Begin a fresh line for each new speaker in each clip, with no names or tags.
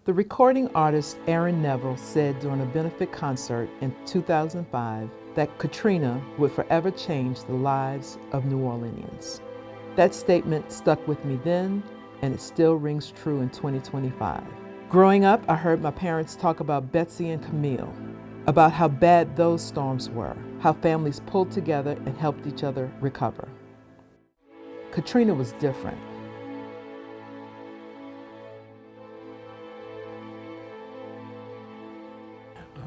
The recording artist Aaron Neville said during a benefit concert in 2005 that Katrina would forever change the lives of New Orleanians. That statement stuck with me then, and it still rings true in 2025. Growing up, I heard my parents talk about Betsy and Camille, about how bad those storms were, how families pulled together and helped each other recover. Katrina was different.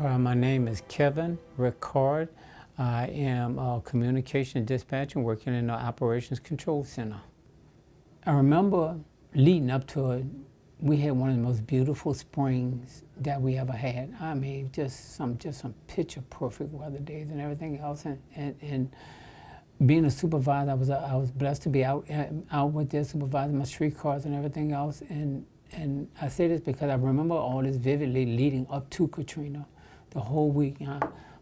My name is Kevin Ricard. I am a communication dispatcher working in the operations control center. I remember leading up to it, we had one of the most beautiful springs that we ever had. I mean, just some picture perfect weather days and everything else. And being a supervisor, I was blessed to be out with there supervising my streetcars and everything else. And I say this because I remember all this vividly leading up to Katrina. The whole week.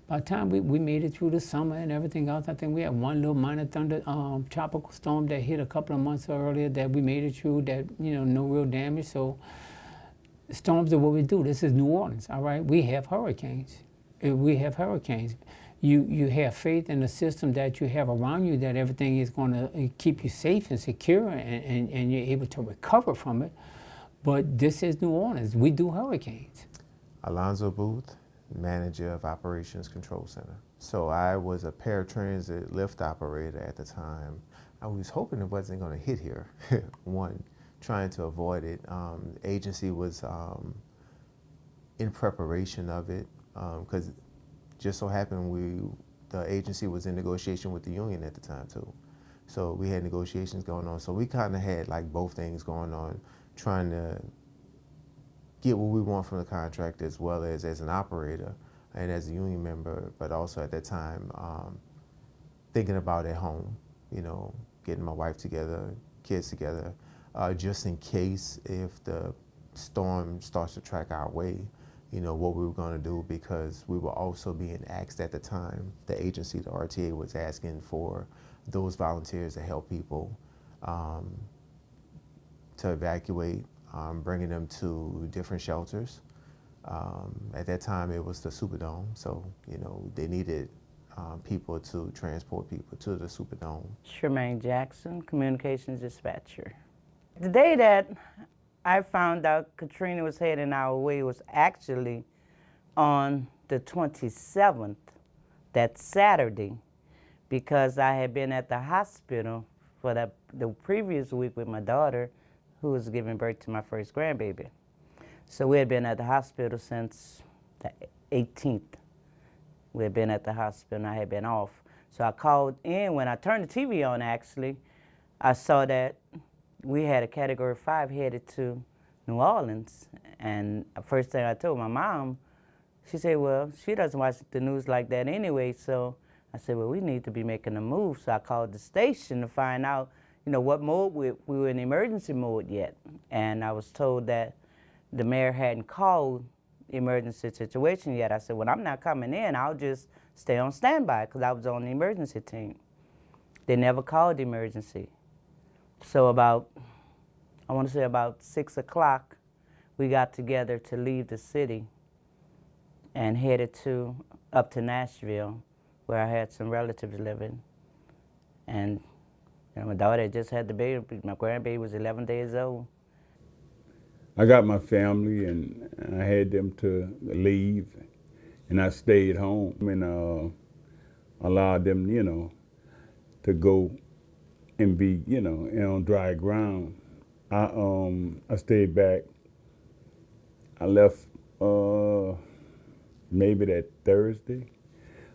By the time we made it through the summer and everything else, I think we had one little minor tropical storm that hit a couple of months earlier that we made it through that, no real damage. So storms are what we do. This is New Orleans, all right? We have hurricanes. You have faith in the system that you have around you that everything is going to keep you safe and secure and you're able to recover from it. But this is New Orleans. We do hurricanes.
Alonzo Booth, manager of Operations Control Center. So I was a paratransit lift operator at the time. I was hoping it wasn't going to hit here. One, trying to avoid it. The agency was in preparation of it because just so happened the agency was in negotiation with the union at the time too. So we had negotiations going on. So we kind of had like both things going on, trying to get what we want from the contract as well as an operator and as a union member, but also at that time thinking about at home, getting my wife together, kids together, just in case if the storm starts to track our way, what we were going to do, because we were also being asked at the time, the agency, the RTA, was asking for those volunteers to help people to evacuate, bringing them to different shelters. At that time, it was the Superdome, so they needed people to transport people to the Superdome.
Tremaine Jackson, communications dispatcher. The day that I found out Katrina was heading our way was actually on the 27th, that Saturday, because I had been at the hospital for the previous week with my daughter, who was giving birth to my first grandbaby. So we had been at the hospital since the 18th. We had been at the hospital and I had been off. So I called in. When I turned the TV on, actually, I saw that we had a Category 5 headed to New Orleans. And the first thing I told my mom, she said, well, she doesn't watch the news like that anyway. So I said, well, we need to be making a move. So I called the station to find out what mode we were in emergency mode yet. And I was told that the mayor hadn't called emergency situation yet. I said, well, I'm not coming in. I'll just stay on standby because I was on the emergency team. They never called emergency. So I want to say about 6 o'clock, we got together to leave the city and headed up to Nashville, where I had some relatives living. And my daughter had just had the baby. My grandbaby was 11 days old.
I got my family and I had them to leave, and I stayed home and allowed them, to go and be, on dry ground. I stayed back. I left maybe that Thursday.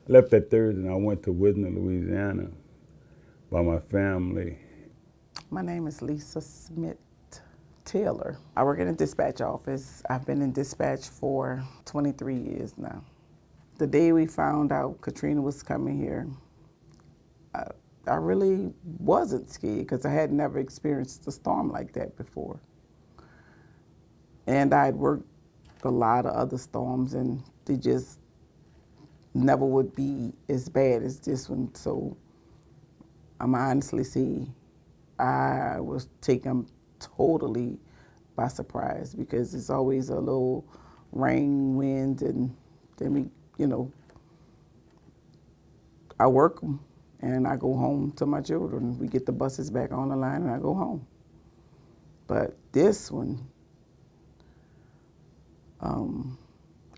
I left that Thursday and I went to Wisner, Louisiana by my family.
My name is Lisa Smith Taylor. I work in a dispatch office. I've been in dispatch for 23 years now. The day we found out Katrina was coming here, I really wasn't scared because I had never experienced a storm like that before. And I'd worked a lot of other storms and they just never would be as bad as this one. So I'm honestly say I was taken totally by surprise because it's always a little rain, wind, and then we, I work them and I go home to my children. We get the buses back on the line and I go home. But this one,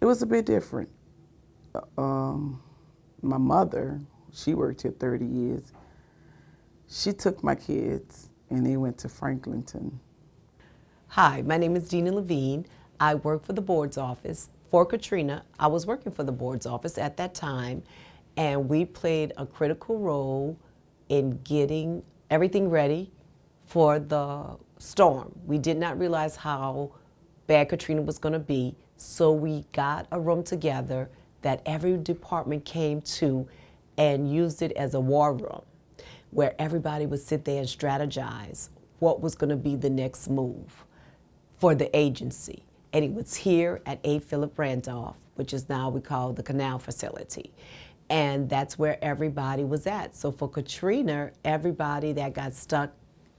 it was a bit different. My mother, she worked here 30 years. She took my kids and they went to Franklinton.
Hi, my name is Dina Levine. I work for the board's office. For Katrina, I was working for the board's office at that time, and we played a critical role in getting everything ready for the storm. We did not realize how bad Katrina was going to be, so we got a room together that every department came to and used it as a war room, where everybody would sit there and strategize what was going to be the next move for the agency. And it was here at A. Philip Randolph, which is now we call the canal facility. And that's where everybody was at. So for Katrina, everybody that got stuck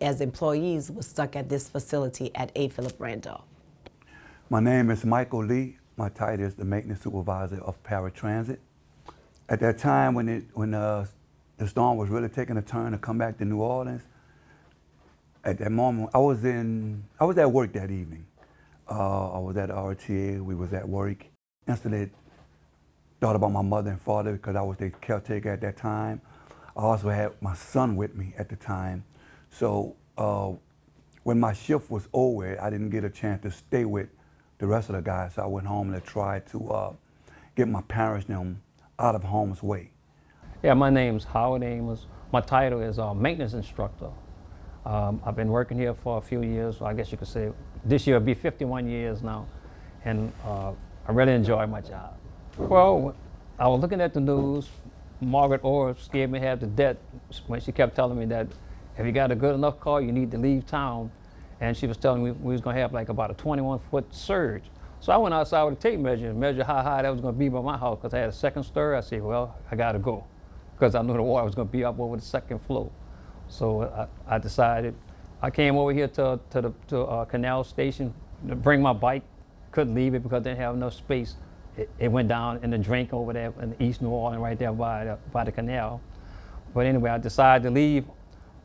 as employees was stuck at this facility at A. Philip Randolph.
My name is Michael Lee. My title is the maintenance supervisor of paratransit. At that time when the storm was really taking a turn to come back to New Orleans, at that moment, I was at work that evening. I was at the RTA, we was at work. Instantly thought about my mother and father because I was their caretaker at that time. I also had my son with me at the time. So when my shift was over, I didn't get a chance to stay with the rest of the guys, so I went home to try to get my parents out of harm's way.
Yeah, my name's Howard Amos. My title is maintenance instructor. I've been working here for a few years, so I guess you could say this year will be 51 years now, and I really enjoy my job. Well, I was looking at the news. Margaret Orr scared me half to death when she kept telling me that if you got a good enough car, you need to leave town. And she was telling me we was gonna have like about a 21-foot surge. So I went outside with a tape measure and measured how high that was gonna be by my house because I had a second story. I said, well, I gotta go because I knew the water was gonna be up over the second floor. So I decided, I came over here to Canal Station to bring my bike. Couldn't leave it because I didn't have enough space. It went down in the drink over there in East New Orleans right there by the canal. But anyway, I decided to leave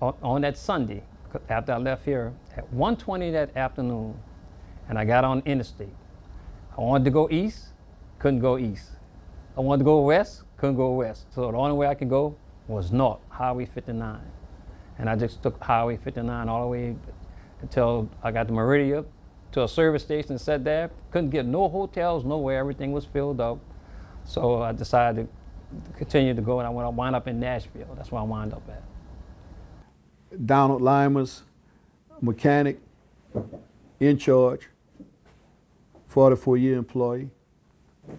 on that Sunday after I left here at 1:20 that afternoon, and I got on interstate. I wanted to go east, couldn't go east. I wanted to go west, couldn't go west. So the only way I could go was north, Highway 59. And I just took Highway 59 all the way until I got to Meridian, to a service station and sat there. Couldn't get no hotels, nowhere, everything was filled up. So I decided to continue to go, and I wound up in Nashville. That's where I wound up at.
Donald Limer's mechanic, in charge, 44-year employee.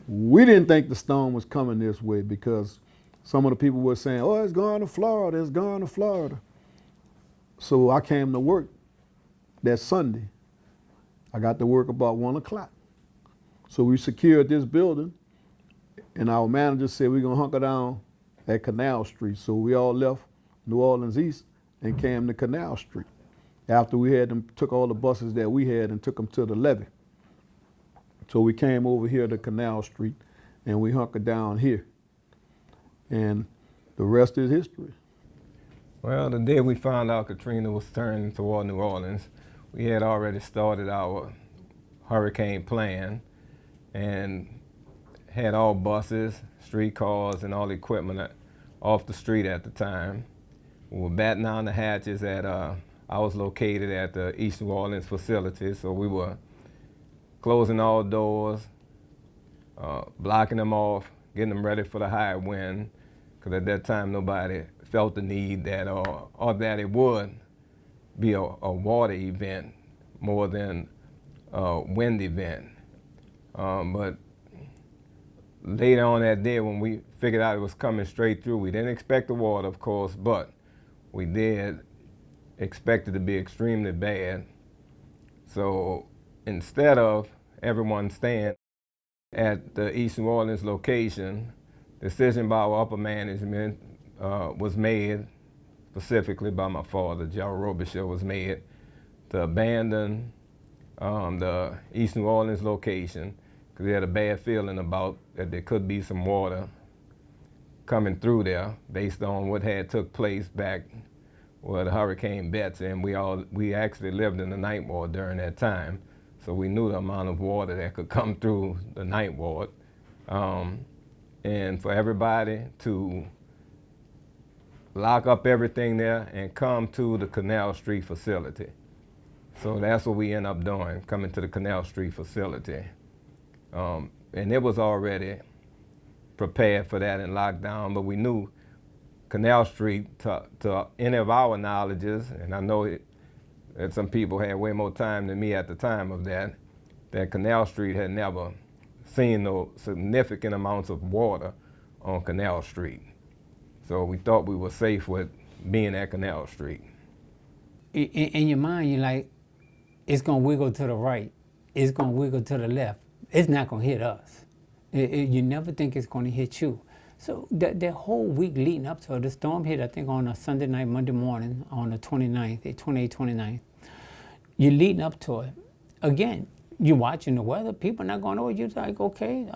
We didn't think the storm was coming this way because some of the people were saying, oh, it's going to Florida, it's going to Florida. So I came to work that Sunday. I got to work about 1 o'clock. So we secured this building, and our manager said we're gonna hunker down at Canal Street. So we all left New Orleans East and came to Canal Street. After we had them, took all the buses that we had and took them to the levee. So we came over here to Canal Street and we hunkered down here. And the rest is history.
Well, the day we found out Katrina was turning toward New Orleans, we had already started our hurricane plan and had all buses, streetcars, and all equipment off the street at the time. We were batting down the hatches at, I was located at the East New Orleans facility, so we were closing all doors, blocking them off, getting them ready for the high wind, because at that time nobody felt the need that, or that it would be a water event more than a wind event. But later on that day when we figured out it was coming straight through, we didn't expect the water, of course, but we did expect it to be extremely bad. So instead of everyone staying at the East New Orleans location, decision by our upper management was made, specifically by my father, Gerald Robichaud, was made to abandon the East New Orleans location, because they had a bad feeling about that there could be some water coming through there based on what had took place back with Hurricane Betsy, and we actually lived in the ninth ward during that time, so we knew the amount of water that could come through the ninth ward, and for everybody to lock up everything there and come to the Canal Street facility. So that's what we end up doing, coming to the Canal Street facility. And it was already prepared for that and locked down, but we knew Canal Street, to any of our knowledges, and I know that some people had way more time than me at the time of that Canal Street had never seen no significant amounts of water on Canal Street. So we thought we were safe with being at Canal Street.
In your mind, you're like, it's gonna wiggle to the right, it's gonna wiggle to the left, it's not gonna hit us. You never think it's gonna hit you. So that whole week leading up to it, the storm hit, I think, on a Sunday night, Monday morning, on the 29th, the 28th, 29th. You're leading up to it. Again, you're watching the weather, people not going over, you're like, okay,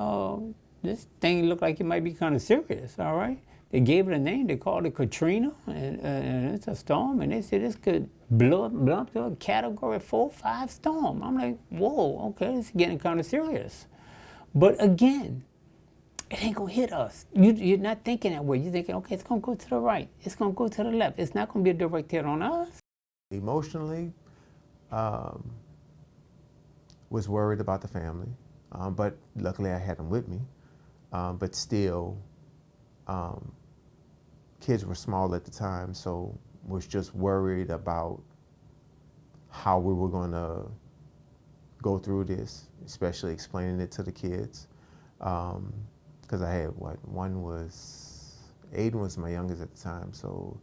this thing look like it might be kind of serious, all right? They gave it a name, they called it Katrina, and it's a storm, and they said this could blow up to a category 4, 5 storm. I'm like, whoa, okay, this is getting kind of serious. But again, it ain't gonna hit us. You're not thinking that way. You're thinking, okay, it's gonna go to the right, it's gonna go to the left. It's not gonna be a direct hit on us.
Emotionally, was worried about the family, but luckily I had them with me. But still, kids were small at the time, so was just worried about how we were going to go through this, especially explaining it to the kids. Because I had, Aiden was my youngest at the time, so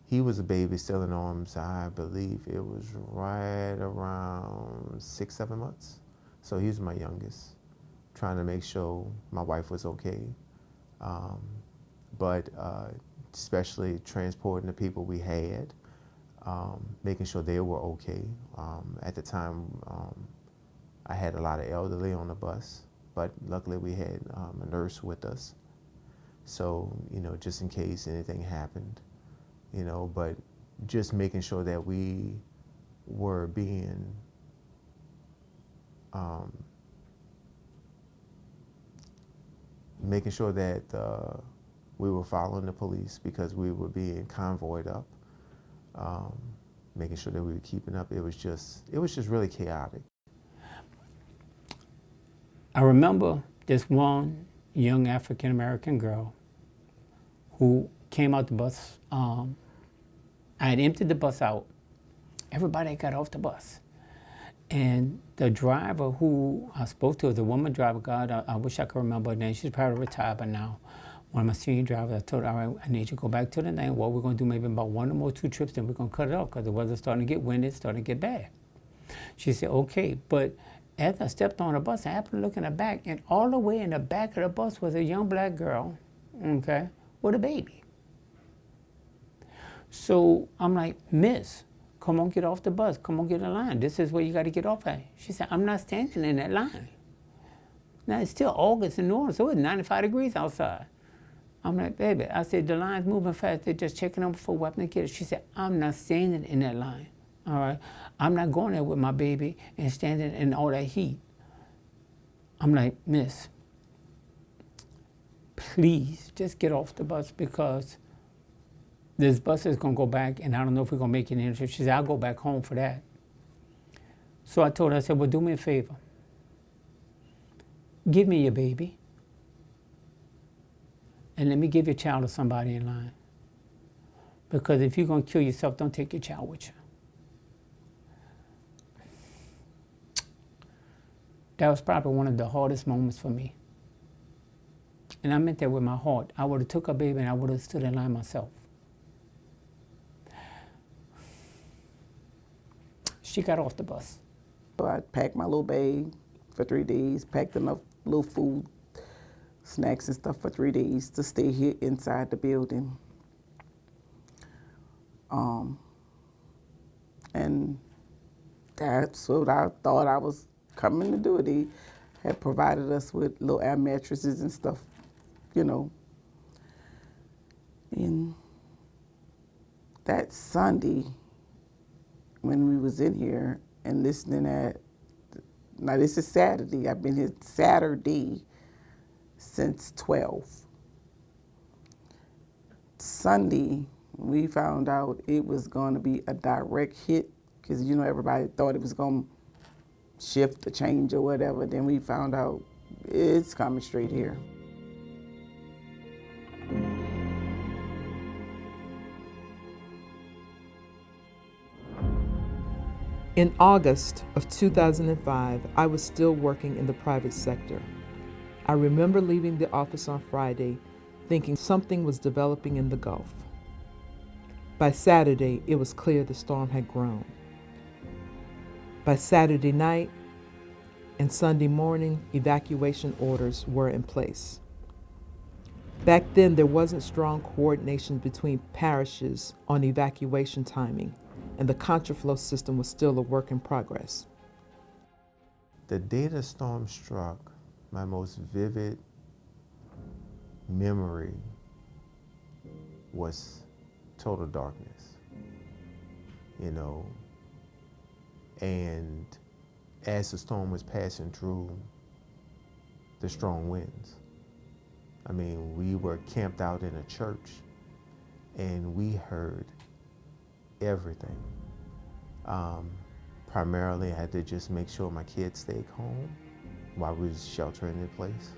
he was a baby still in arms. I believe it was right around 6, 7 months. So he was my youngest, trying to make sure my wife was okay. But especially transporting the people we had, making sure they were okay. At the time, I had a lot of elderly on the bus, but luckily we had a nurse with us. So, just in case anything happened, but just making sure that we were being making sure that we were following the police because we were being convoyed up, making sure that we were keeping up. It was just really chaotic.
I remember this one young African-American girl who came out the bus. I had emptied the bus out. Everybody got off the bus. And the driver who I spoke to, the woman driver, God, I wish I could remember her name. She's probably retired by now. One of my senior drivers, I told her, all right, I need you to go back to the lane. Well, we're going to do maybe about 1 or more 2 trips, then we're going to cut it off because the weather's starting to get windy, it's starting to get bad. She said, okay, but as I stepped on the bus, I happened to look in the back, and all the way in the back of the bus was a young black girl, okay, with a baby. So I'm like, Miss, come on, get off the bus. Come on, get in line. This is where you got to get off at. She said, I'm not standing in that line. Now, it's still August in New Orleans, so it's 95 degrees outside. I'm like, baby, I said, the line's moving fast. They're just checking them for weapon and kids. She said, I'm not standing in that line, all right? I'm not going there with my baby and standing in all that heat. I'm like, Miss, please just get off the bus because this bus is going to go back, and I don't know if we're going to make it in. She said, I'll go back home for that. So I told her, I said, well, do me a favor. Give me your baby, and let me give your child to somebody in line. Because if you're going to kill yourself, don't take your child with you. That was probably one of the hardest moments for me. And I meant that with my heart. I would have took her baby and I would have stood in line myself. She got off the bus.
So I packed my little bag for 3 days, packed enough little food, snacks and stuff for 3 days to stay here inside the building. And That's what I thought I was coming to do. They had provided us with little air mattresses and stuff, you know. And that Sunday, when we was in here and listening at, now this is Saturday, I've been here Saturday since 12. Sunday, we found out it was going to be a direct hit because, you know, everybody thought it was going to shift or change or whatever. Then we found out it's coming straight here.
In August of 2005, I was still working in the private sector. I remember leaving the office on Friday thinking something was developing in the Gulf. By Saturday, it was clear the storm had grown. By Saturday night and Sunday morning, evacuation orders were in place. Back then, there wasn't strong coordination between parishes on evacuation timing, and the contraflow system was still a work in progress.
The day the storm struck, my most vivid memory was total darkness, you know. And as the storm was passing through, the strong winds. I mean, we were camped out in a church and we heard everything. Primarily, I had to just make sure my kids stayed home while we was sheltering in place.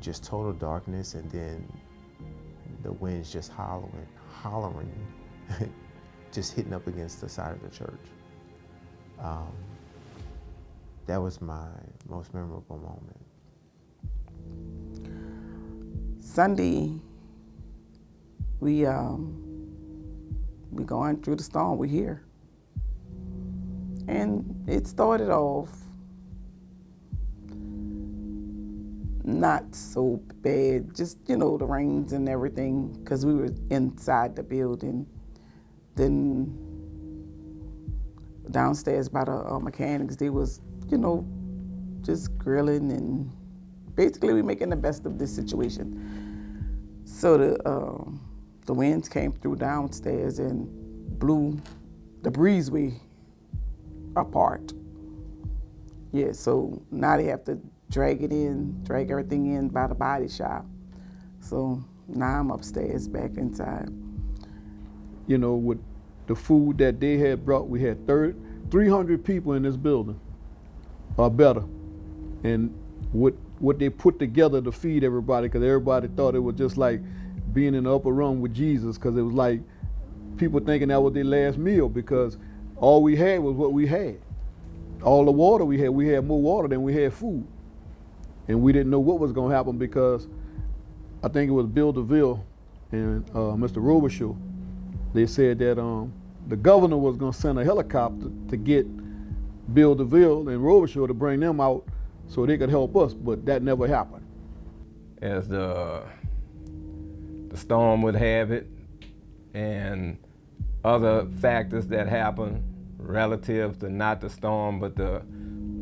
Just total darkness, and then the winds just hollering, just hitting up against the side of the church. That was my most memorable moment.
Sunday, we going through the storm. We're here, and it started off not so bad. Just, you know, the rains and everything, because we were inside the building. Then downstairs by the mechanics, they was, you know, just grilling, and basically we making the best of this situation. So the winds came through downstairs and blew the breezeway apart. Yeah, so now they have to drag everything in by the body shop. So now I'm upstairs back inside.
You know, with the food that they had brought, we had 300 people in this building, or better. And what they put together to feed everybody, because everybody thought it was just like being in the upper room with Jesus, because it was like people thinking that was their last meal, because all we had was what we had. All the water we had more water than we had food. And we didn't know what was gonna happen, because I think it was Bill DeVille and Mr. Robichaud. They said that the governor was gonna send a helicopter to get Bill DeVille and Robichaud to bring them out so they could help us, but that never happened.
As the storm would have it, and other factors that happened relative to not the storm but the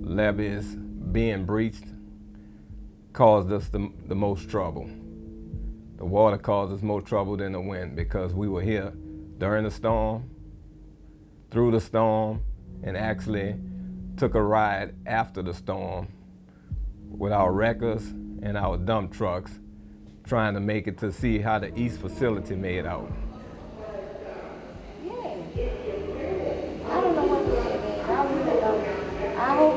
levees being breached, caused us the most trouble. The water caused us more trouble than the wind, because we were here during the storm, through the storm, and actually took a ride after the storm with our wreckers and our dump trucks, trying to make it to see how the east facility made out.
I don't know what to say, man. I really don't. I hope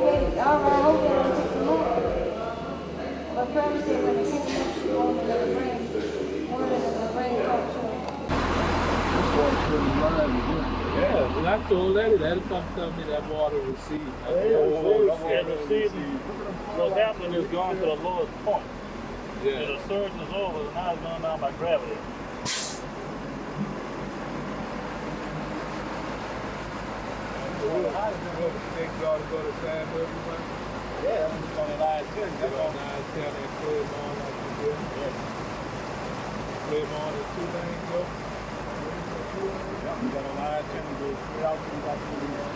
they don't pick them up. But Prairie said when they pick them up, she's going to let it rain. One of them, the rain talk to them.
Yeah, when I told Letty, that'll come tell me that water received.
What's happening is going to the lowest point.
Yeah.
And the surge is over, and now it's going down by gravity. Yeah, I'm going to lie to you. That's all. Yeah, we got a line 10 to go straight out to the evacuation.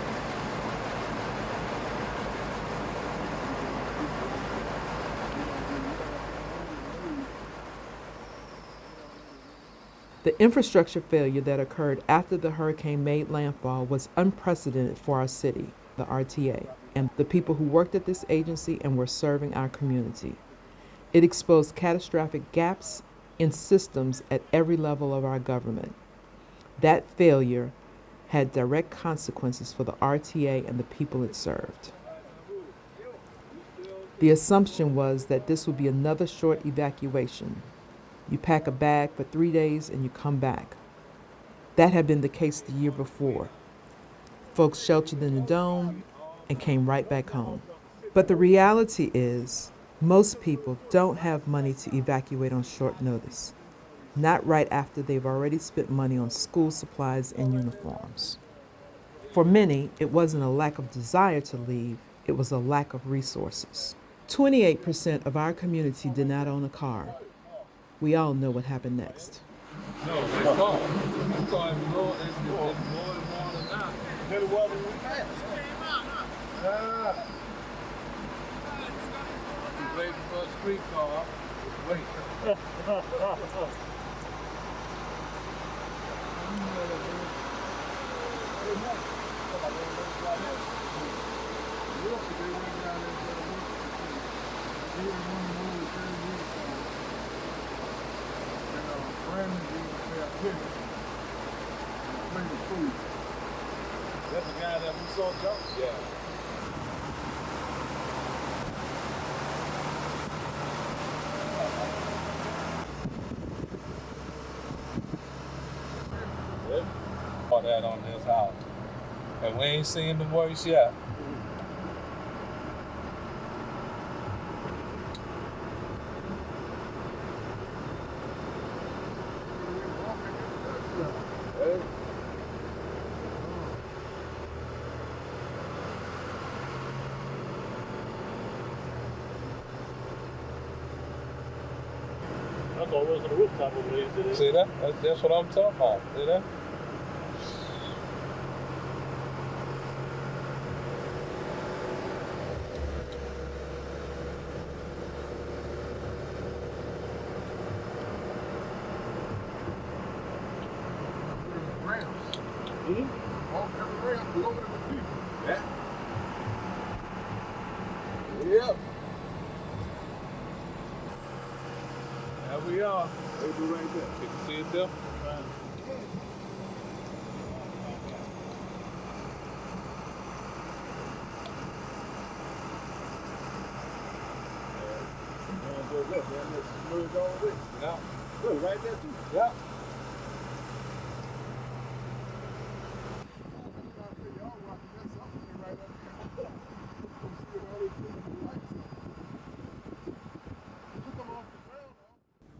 The infrastructure failure that occurred after the hurricane made landfall was unprecedented for our city, the RTA, and the people who worked at this agency and were serving our community. It exposed catastrophic gaps in systems at every level of our government. That failure had direct consequences for the RTA and the people it served. The assumption was that this would be another short evacuation. You pack a bag for 3 days and you come back. That had been the case the year before. Folks sheltered in the dome and came right back home. But the reality is, most people don't have money to evacuate on short notice. Not right after they've already spent money on school supplies and uniforms. For many, it wasn't a lack of desire to leave, it was a lack of resources. 28% of our community did not own a car. We all know what happened next.
No, it's gone. It's going to go. It's more than now.
Better weather than we had.
He's waiting for a streetcar. Wait.
That's the guy that we saw jump? Yeah.
All that on this house. And we ain't seen the worst yet.
That's all those on the rooftop over there. You see that?
See that? That's what I'm talking about. See that?
Yeah. Yep.
There we are. They do right there. You can see it there? Yeah.
Look, right there too.
Yeah.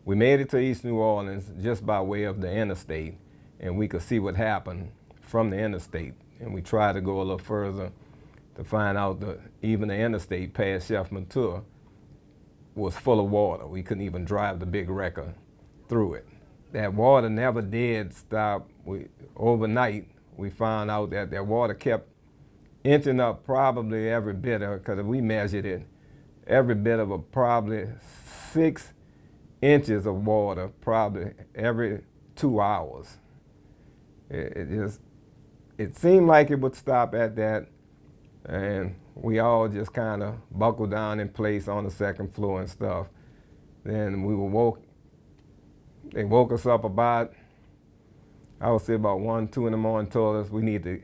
We made it to East New Orleans just by way of the interstate, and we could see what happened from the interstate. And we tried to go a little further to find out that even the interstate past Chef Mature was full of water. We couldn't even drive the big wrecker through it. That water never did stop. Overnight, we found out that that water kept inching up probably every bit of, because we measured it, every bit of probably 6 inches of water probably every 2 hours. It seemed like it would stop at that, and we all just kind of buckled down in place on the second floor and stuff. Then they woke us up about, I would say about 1, 2 in the morning, told us we need to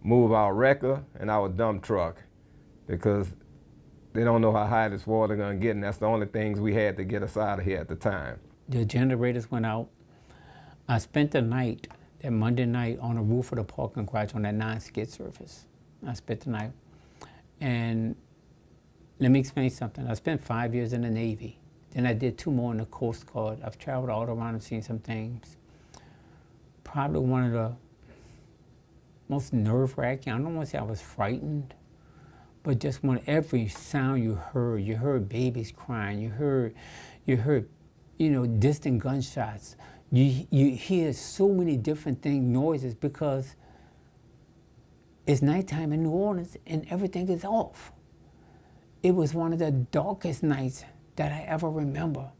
move our wrecker and our dump truck because they don't know how high this water gonna get, and that's the only things we had to get us out of here at the time.
The generators went out. I spent the night, that Monday night, on the roof of the parking garage on that non-skid surface. I spent the night. And let me explain something. I spent 5 years in the Navy. Then I did 2 more in the Coast Guard. I've traveled all around and seen some things. Probably one of the most nerve-wracking, I don't want to say I was frightened, but just when every sound you heard babies crying, you heard, distant gunshots, you hear so many different things, noises, because it's nighttime in New Orleans and everything is off. It was one of the darkest nights that I ever remember.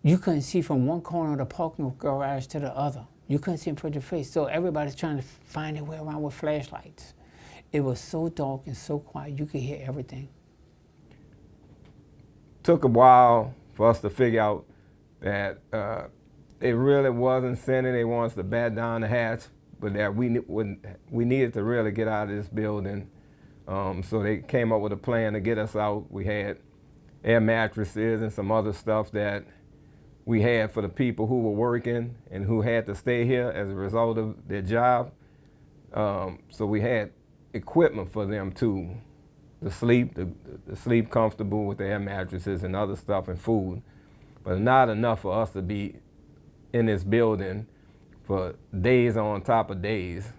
You couldn't see from one corner of the parking garage to the other. You couldn't see in front of your face. So everybody's trying to find their way around with flashlights. It was so dark and so quiet, you could hear everything.
Took a while for us to figure out that it really wasn't sending they want us to bat down the hatch, but that we needed to really get out of this building. So they came up with a plan to get us out. We had air mattresses and some other stuff that we had for the people who were working and who had to stay here as a result of their job. So we had equipment for them too, to sleep comfortable with the air mattresses and other stuff and food, but not enough for us to be in this building for days on top of days.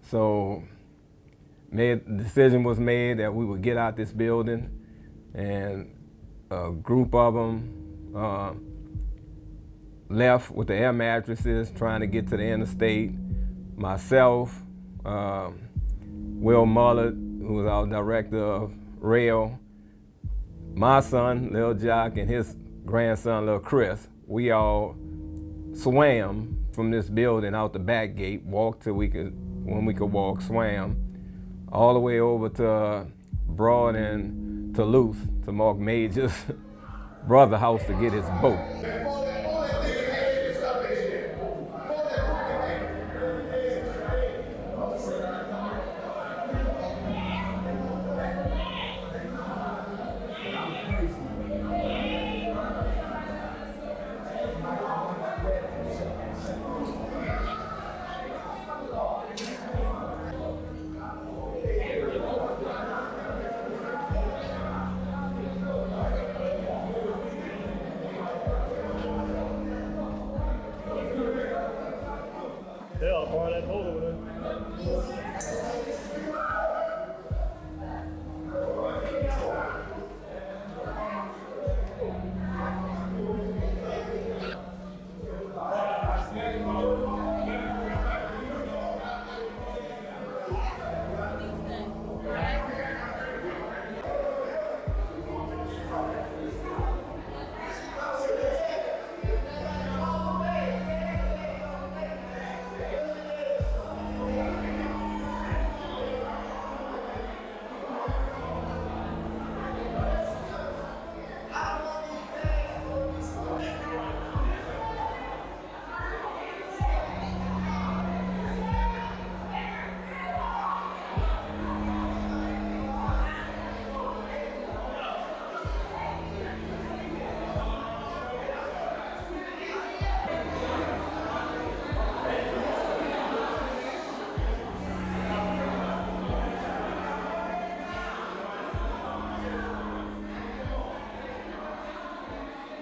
So the decision was made that we would get out this building, and a group of them left with the air mattresses trying to get to the interstate. Myself, Will Mullet, who was our director of rail, my son, Lil Jock, and his grandson, Lil Chris, we all swam from this building out the back gate, walked till when we could walk, swam all the way over to Broad and Toulouse to Mark Major's brother house to get his boat.
Yeah, I'll borrow that boat over there.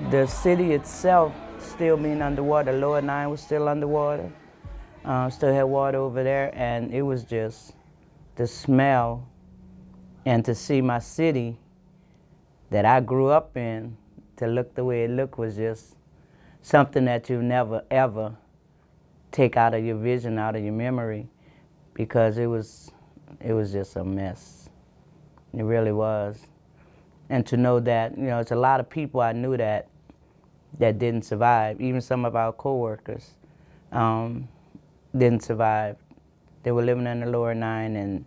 The city itself still being underwater. Lower 9 was still underwater. Still had water over there, and it was just the smell, and to see my city that I grew up in, to look the way it looked, was just something that you never ever take out of your vision, out of your memory, because it was just a mess. It really was. And to know that, it's a lot of people I knew that didn't survive. Even some of our coworkers didn't survive. They were living in the lower 9 and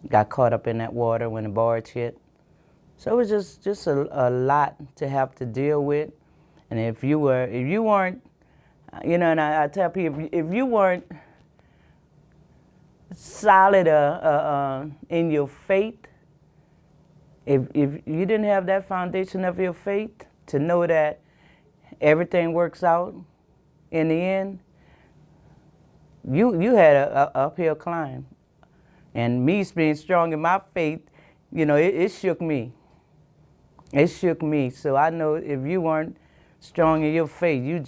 got caught up in that water when the barge hit. So it was just a lot to have to deal with. And if you weren't, and I tell people, if you weren't solid in your faith, if you didn't have that foundation of your faith to know that everything works out in the end, you had an uphill climb. And me being strong in my faith, it shook me. It shook me. So I know if you weren't strong in your faith, you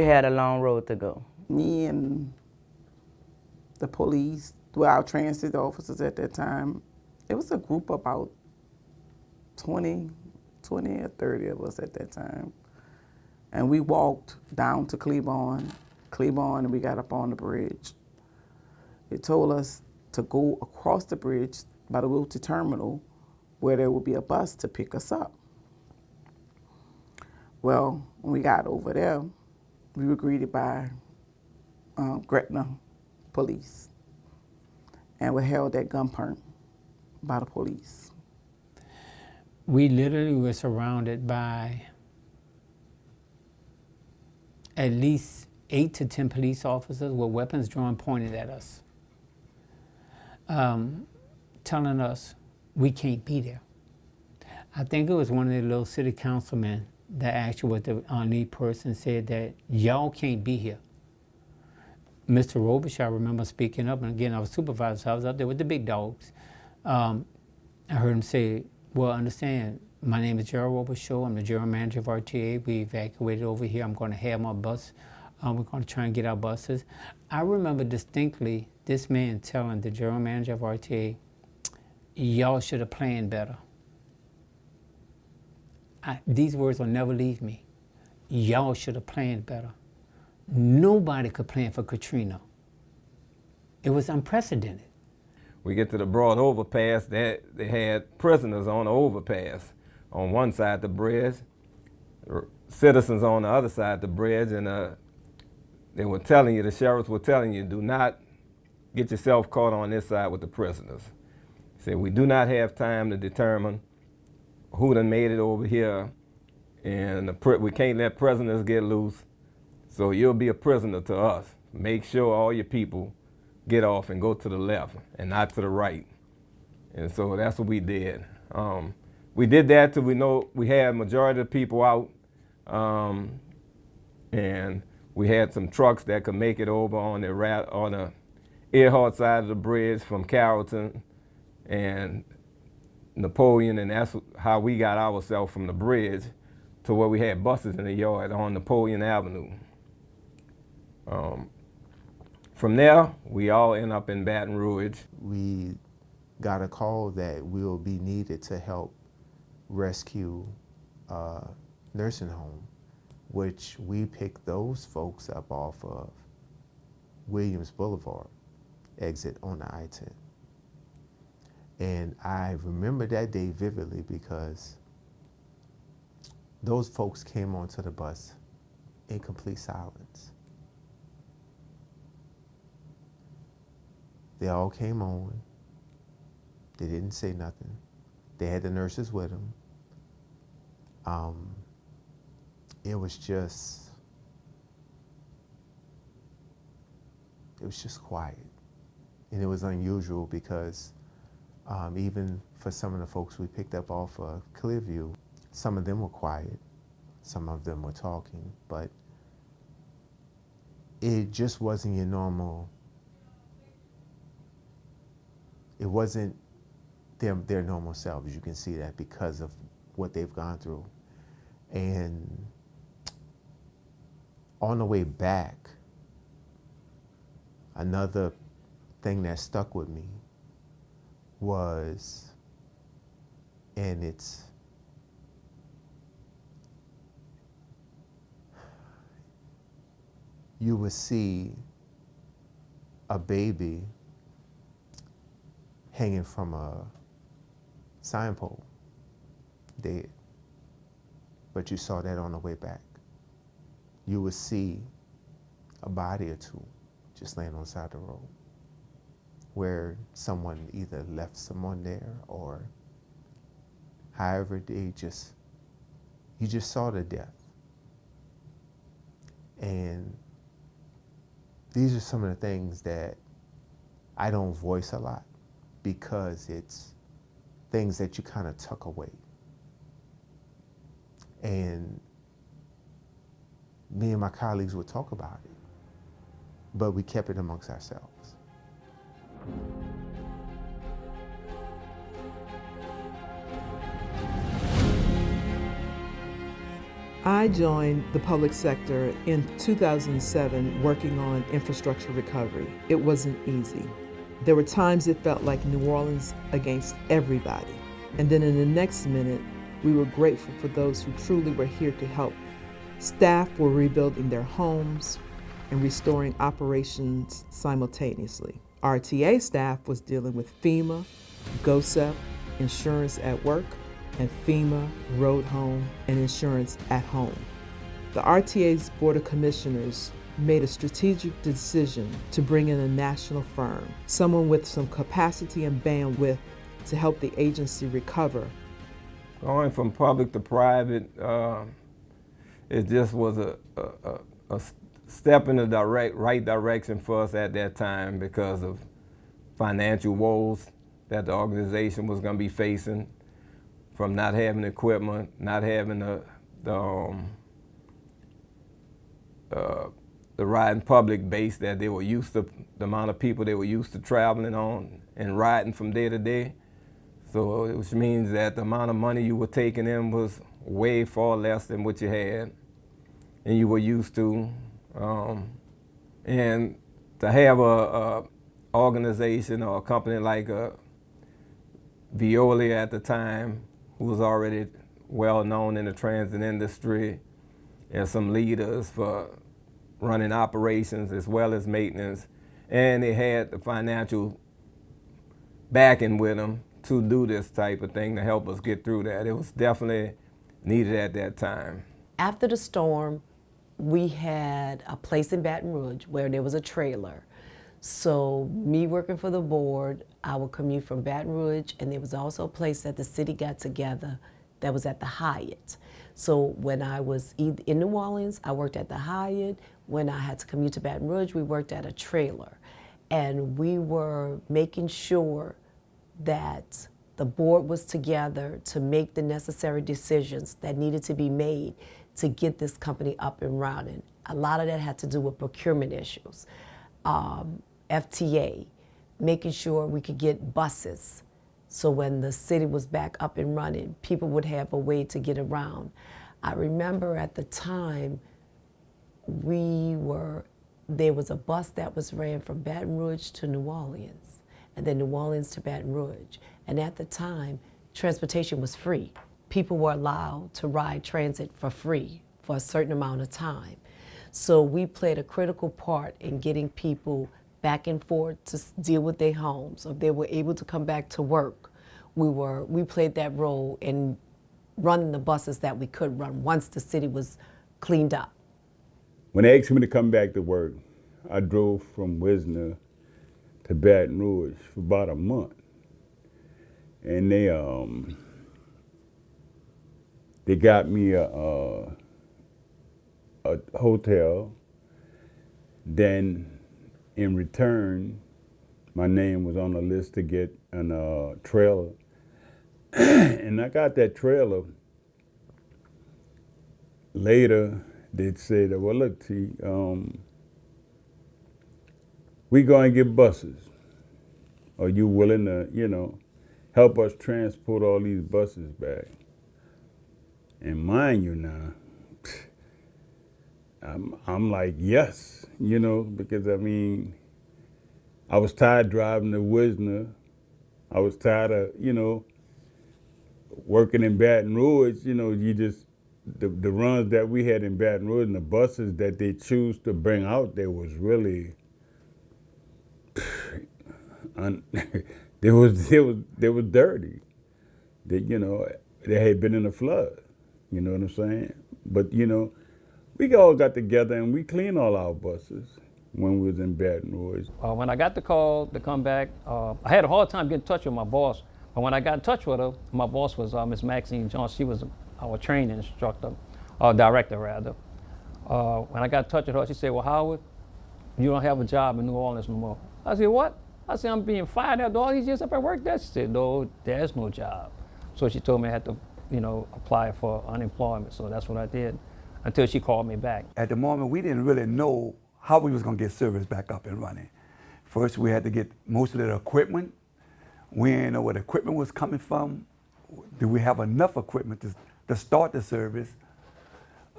had a long road to go.
Me and the police, our transit officers at that time, it was a group of about 20 20 or 30 of us at that time. And we walked down to Cleburne, and we got up on the bridge. It told us to go across the bridge by the Wilty Terminal where there would be a bus to pick us up. Well, when we got over there, we were greeted by Gretna police and were held at gunpoint by the police.
We literally were surrounded by at least 8 to 10 police officers with weapons drawn pointed at us, telling us we can't be there. I think it was one of the little city councilmen that actually was the lead person said that y'all can't be here. Mr. Robish, I remember speaking up, and again, I was supervisor, so I was up there with the big dogs. I heard him say, well, understand, my name is Gerald Robichaud. I'm the general manager of RTA. We evacuated over here. I'm going to have my bus. We're going to try and get our buses. I remember distinctly this man telling the general manager of RTA, y'all should have planned better. These words will never leave me. Y'all should have planned better. Nobody could plan for Katrina. It was unprecedented.
We get to the broad overpass, they had prisoners on the overpass on one side of the bridge, citizens on the other side of the bridge, and they were telling you, the sheriffs were telling you, do not get yourself caught on this side with the prisoners. They said, we do not have time to determine who done made it over here, and we can't let prisoners get loose, so you'll be a prisoner to us. Make sure all your people get off and go to the left and not to the right. And so that's what we did. We did that till we know we had majority of the people out, and we had some trucks that could make it over on the Earhart side of the bridge from Carrollton and Napoleon, and that's how we got ourselves from the bridge to where we had buses in the yard on Napoleon Avenue. From there, we all end up in Baton Rouge.
We got a call that we will be needed to help rescue a nursing home, which we picked those folks up off of Williams Boulevard, exit on the I-10. And I remember that day vividly because those folks came onto the bus in complete silence. They all came on. They didn't say nothing. They had the nurses with them. It was just quiet. And it was unusual because even for some of the folks we picked up off of Clearview, some of them were quiet, some of them were talking, but it just wasn't your normal, it wasn't their normal selves. You can see that because of what they've gone through. And on the way back, another thing that stuck with me was, and it's, you would see a baby hanging from a sign pole, dead. But you saw that on the way back. You would see a body or two just laying on the side of the road where someone either left someone there or however you just saw the death. And these are some of the things that I don't voice a lot because it's things that you kind of tuck away. And me and my colleagues would talk about it, but we kept it amongst ourselves.
I joined the public sector in 2007 working on infrastructure recovery. It wasn't easy. There were times it felt like New Orleans against everybody. And then in the next minute, We were grateful for those who truly were here to help. Staff were rebuilding their homes and restoring operations simultaneously. RTA staff was dealing with FEMA, GOSEP, insurance at work, and FEMA, road home, and insurance at home. The RTA's Board of Commissioners made a strategic decision to bring in a national firm, someone with some capacity and bandwidth to help the agency recover.
Going from public to private, it just was a step in the right direction for us at that time because of financial woes that the organization was going to be facing from not having equipment, not having the riding public base that they were used to, the amount of people they were used to traveling on and riding from day to day. So, which means that the amount of money you were taking in was way far less than what you had and you were used to. And to have a organization or a company like Veolia at the time, who was already well known in the transit industry, and some leaders for running operations as well as maintenance, and they had the financial backing with them to do this type of thing to help us get through that. It was definitely needed at that time.
After the storm, we had a place in Baton Rouge where there was a trailer. So me working for the board, I would commute from Baton Rouge, and there was also a place that the city got together that was at the Hyatt. So when I was in New Orleans, I worked at the Hyatt. When I had to commute to Baton Rouge, we worked at a trailer. And we were making sure that the board was together to make the necessary decisions that needed to be made to get this company up and running. A lot of that had to do with procurement issues, FTA, making sure we could get buses. So when the city was back up and running, people would have a way to get around. I remember at the time, there was a bus that was ran from Baton Rouge to New Orleans, and then New Orleans to Baton Rouge. And at the time, transportation was free. People were allowed to ride transit for free for a certain amount of time. So we played a critical part in getting people back and forth to deal with their homes, or if they were able to come back to work. We played that role in running the buses that we could run once the city was cleaned up.
When they asked me to come back to work, I drove from Wisner to Baton Rouge for about a month. And they got me a hotel. Then in return, my name was on the list to get a trailer. And I got that trailer. Later, they'd say that, well, look, T, we going to get buses. Are you willing to, help us transport all these buses back? And mind you now, I'm like, yes, because I was tired driving to Wisner. I was tired of, working in Baton Rouge. The runs that we had in Baton Rouge and the buses that they choose to bring out there was really, they was dirty. They had been in a flood. You know what I'm saying? But we all got together and we cleaned all our buses when we was in Baton Rouge.
When I got the call to come back, I had a hard time getting in touch with my boss. But when I got in touch with her, my boss was Miss Maxine Jones. She was our training instructor, director rather. When I got in touch with her, she said, well, Howard, you don't have a job in New Orleans no more. I said, what? I said, I'm being fired after all these years I've worked there. She said, no, there's no job. So she told me I had to, apply for unemployment. So that's what I did until she called me back.
At the moment, we didn't really know how we was gonna get service back up and running. First, we had to get most of the equipment. We didn't know where the equipment was coming from. Do we have enough equipment to start the service?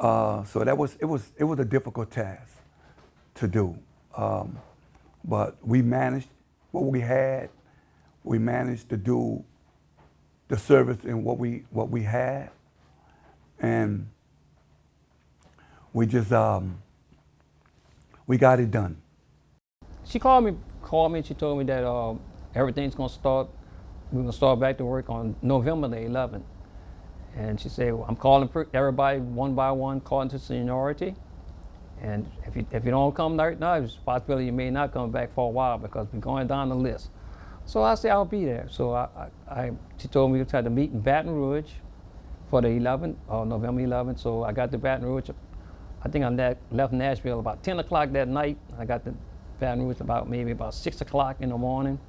So it was a difficult task to do. But we managed what we had. We managed to do the service and what we had, and we just we got it done.
She called me. She told me that everything's gonna start. We're gonna start back to work on November the 11th. And she said, well, I'm calling everybody one by one, according to seniority. And if you don't come right now, there's a possibility you may not come back for a while because we're going down the list. So I said I'll be there. So she told me to try to meet in Baton Rouge for the 11th, or November 11th. So I got to Baton Rouge. I think I left Nashville about 10 o'clock that night. I got to Baton Rouge maybe about 6 o'clock in the morning.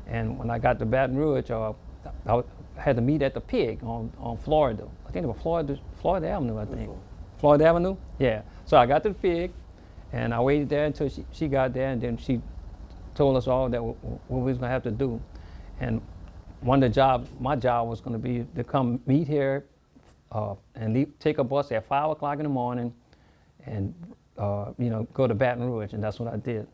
And when I got to Baton Rouge, I had to meet at the Pig on Florida. I think it was Florida Avenue, I think. Florida Avenue? Yeah. So I got to the Pig, and I waited there until she got there, and then she told us all that what we was gonna have to do. And one of the jobs, my job was gonna be to come meet here and take a bus at 5 o'clock in the morning and go to Baton Rouge, and that's what I did.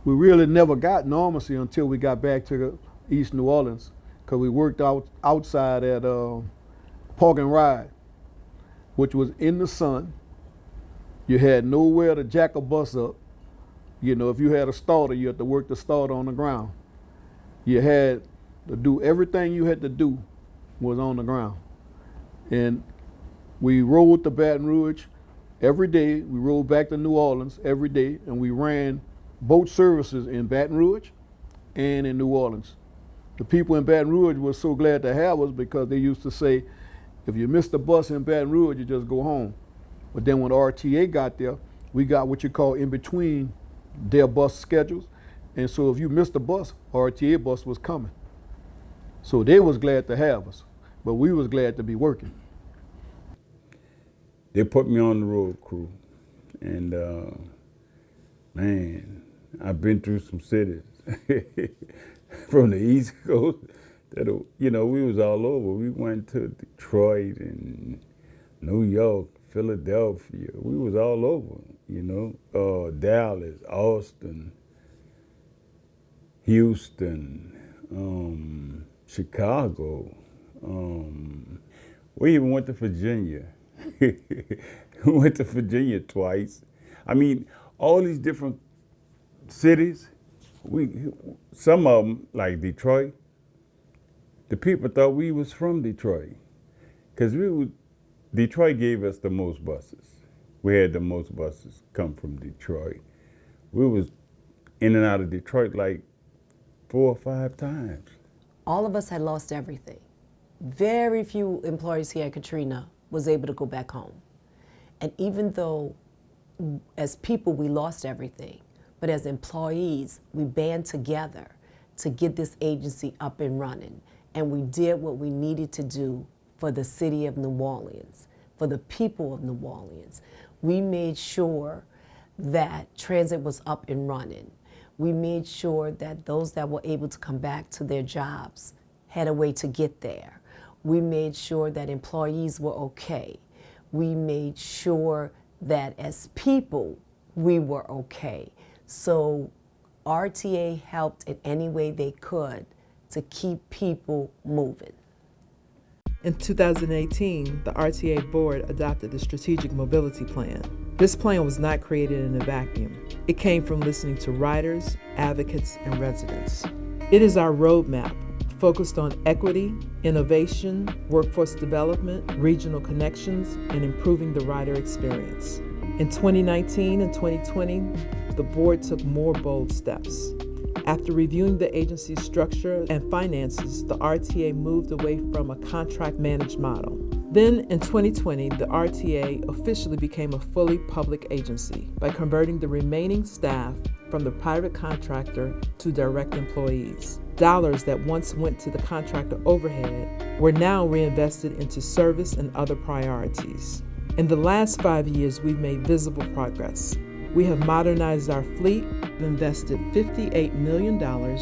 We really never got normalcy until we got back to East New Orleans, because we worked outside at Park and Ride, which was in the sun. You had nowhere to jack a bus up. You know, if you had a starter, you had to work the starter on the ground. You had to do everything you had to do was on the ground. And we rode to Baton Rouge every day. We rode back to New Orleans every day, and we ran boat services in Baton Rouge and in New Orleans. The people in Baton Rouge were so glad to have us because they used to say, if you missed the bus in Baton Rouge, you just go home. But then when the RTA got there, we got what you call in between their bus schedules. And so if you missed the bus, RTA bus was coming. So they was glad to have us, but we was glad to be working.
They put me on the road crew, and man, I've been through some cities from the East Coast. We was all over. We went to Detroit and New York, Philadelphia. We was all over, Dallas, Austin, Houston, Chicago. We even went to Virginia. We went to Virginia twice. I mean, all these different cities, some of them, like Detroit, the people thought we was from Detroit, because Detroit gave us the most buses. We had the most buses come from Detroit. We was in and out of Detroit like 4 or 5 times.
All of us had lost everything. Very few employees here at Katrina was able to go back home. And even though as people we lost everything, but as employees we band together to get this agency up and running. And we did what we needed to do for the city of New Orleans, for the people of New Orleans. We made sure that transit was up and running. We made sure that those that were able to come back to their jobs had a way to get there. We made sure that employees were okay. We made sure that as people, we were okay. So RTA helped in any way they could to keep people moving.
In 2018, the RTA board adopted the Strategic Mobility Plan. This plan was not created in a vacuum. It came from listening to riders, advocates, and residents. It is our roadmap focused on equity, innovation, workforce development, regional connections, and improving the rider experience. In 2019 and 2020, the board took more bold steps. After reviewing the agency's structure and finances, the RTA moved away from a contract-managed model. Then, in 2020, the RTA officially became a fully public agency by converting the remaining staff from the private contractor to direct employees. Dollars that once went to the contractor overhead were now reinvested into service and other priorities. In the last 5 years, we've made visible progress. We have modernized our fleet, invested $58 million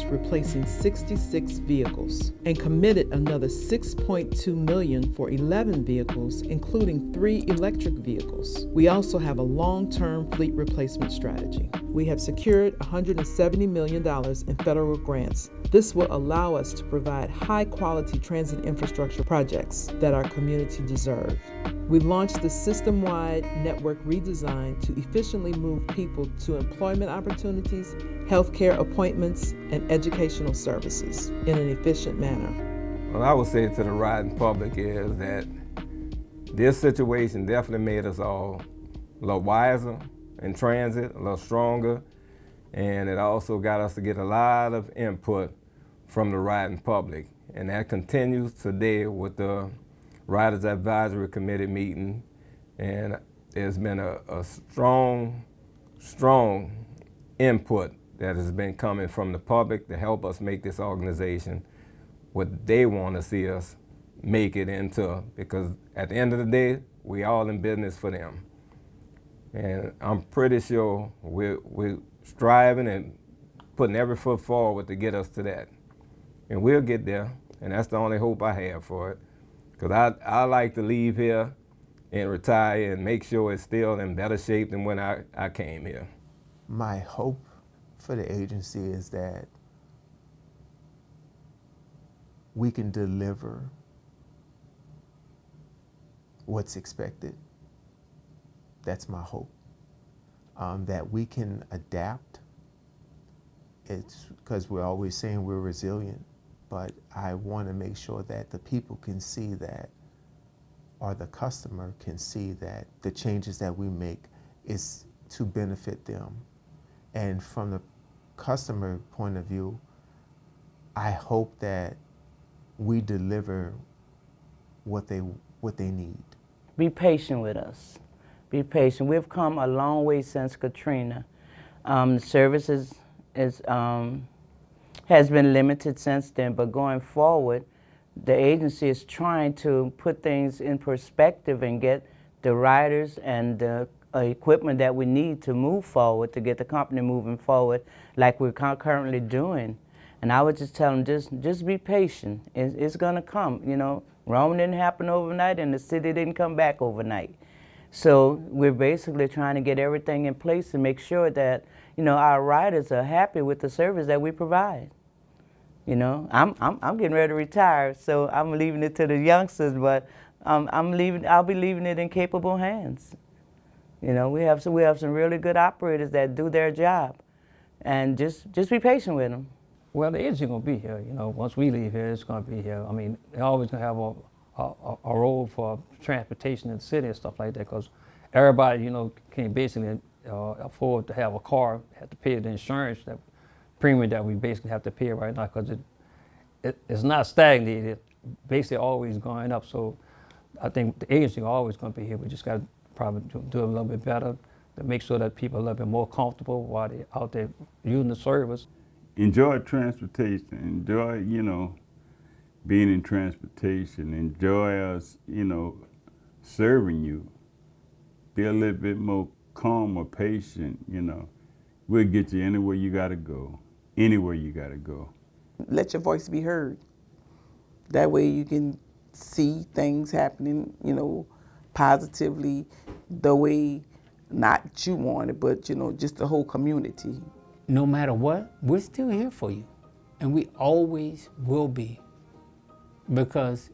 replacing 66 vehicles, and committed another $6.2 million for 11 vehicles, including 3 electric vehicles. We also have a long-term fleet replacement strategy. We have secured $170 million in federal grants. This will allow us to provide high-quality transit infrastructure projects that our community deserve. We launched the system-wide network redesign to efficiently move people to employment opportunities, healthcare appointments, and educational services in an efficient manner.
What I would say to the riding public is that this situation definitely made us all a little wiser in transit, a little stronger, and it also got us to get a lot of input from the riding public. And that continues today with the Riders Advisory Committee meeting, and there's been a strong input that has been coming from the public to help us make this organization what they want to see us make it into, because at the end of the day, we all in business for them. And I'm pretty sure we're striving and putting every foot forward to get us to that. And we'll get there, and that's the only hope I have for it. Because I like to leave here and retire and make sure it's still in better shape than when I came here.
My hope for the agency is that we can deliver what's expected. That's my hope. That we can adapt. It's because we're always saying we're resilient, but I want to make sure that the people can see that, or the customer can see that the changes that we make is to benefit them. And from the customer point of view, I hope that we deliver what they need.
Be patient with us. Be patient. We've come a long way since Katrina. The services has been limited since then, but going forward, the agency is trying to put things in perspective and get the riders and the equipment that we need to move forward, to get the company moving forward like we're currently doing. And I would just tell them, just be patient. It's gonna come, you know. Rome didn't happen overnight and the city didn't come back overnight. So we're basically trying to get everything in place to make sure that, you know, our riders are happy with the service that we provide. You know, I'm getting ready to retire, so I'm leaving it to the youngsters, but I'll be leaving it in capable hands. You know, we have some really good operators that do their job, and just be patient with them.
Well, the agency gonna be here. You know, once we leave here, it's gonna be here. I mean, they're always gonna have a role for transportation in the city and stuff like that, because everybody, you know, can basically afford to have a car, have to pay the insurance, that premium that we basically have to pay right now, because it's not stagnated, it's basically always going up. So I think the agency is always going to be here. We just got to probably do a little bit better to make sure that people are a little bit more comfortable while they're out there using the service.
Enjoy transportation, enjoy, you know, being in transportation, enjoy us, you know, serving you. Be a little bit more calm or patient, you know. We'll get you anywhere you gotta go, anywhere you gotta go.
Let your voice be heard. That way you can see things happening, you know, positively, the way not you want it, but, you know, just the whole community.
No matter what, we're still here for you. And we always will be. Because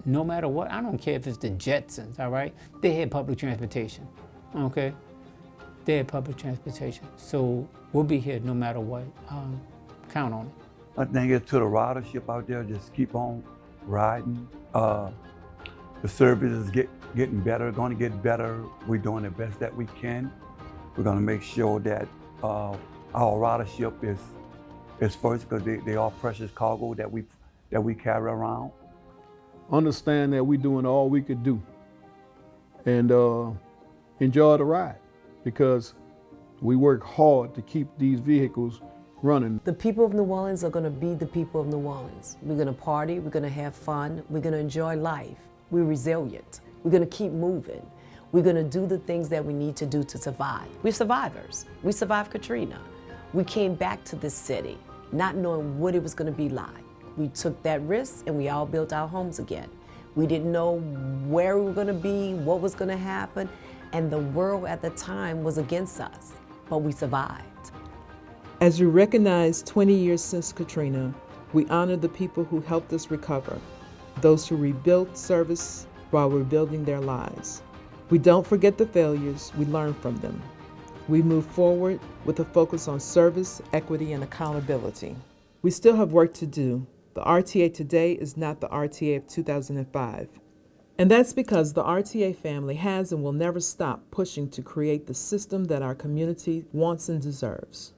no matter what, I don't care if it's the Jetsons, all right? They had public transportation, okay? They had public transportation. So we'll be here no matter what. Count on it.
I think it's to the ridership out there, just keep on riding. The service is getting better, going to get better. We're doing the best that we can. We're going to make sure that our ridership is first, because they are precious cargo that we carry around.
Understand that we're doing all we could do, and enjoy the ride, because we work hard to keep these vehicles running.
The people of New Orleans are going to be the people of New Orleans. We're going to party, we're going to have fun, we're going to enjoy life. We're resilient. We're going to keep moving. We're going to do the things that we need to do to survive. We're survivors. We survived Katrina. We came back to this city not knowing what it was going to be like. We took that risk and we all built our homes again. We didn't know where we were going to be, what was going to happen, and the world at the time was against us, but we survived.
As we recognize 20 years since Katrina, we honor the people who helped us recover, those who rebuilt service while rebuilding their lives. We don't forget the failures, we learn from them. We move forward with a focus on service, equity, and accountability. We still have work to do. The RTA today is not the RTA of 2005. And that's because the RTA family has and will never stop pushing to create the system that our community wants and deserves.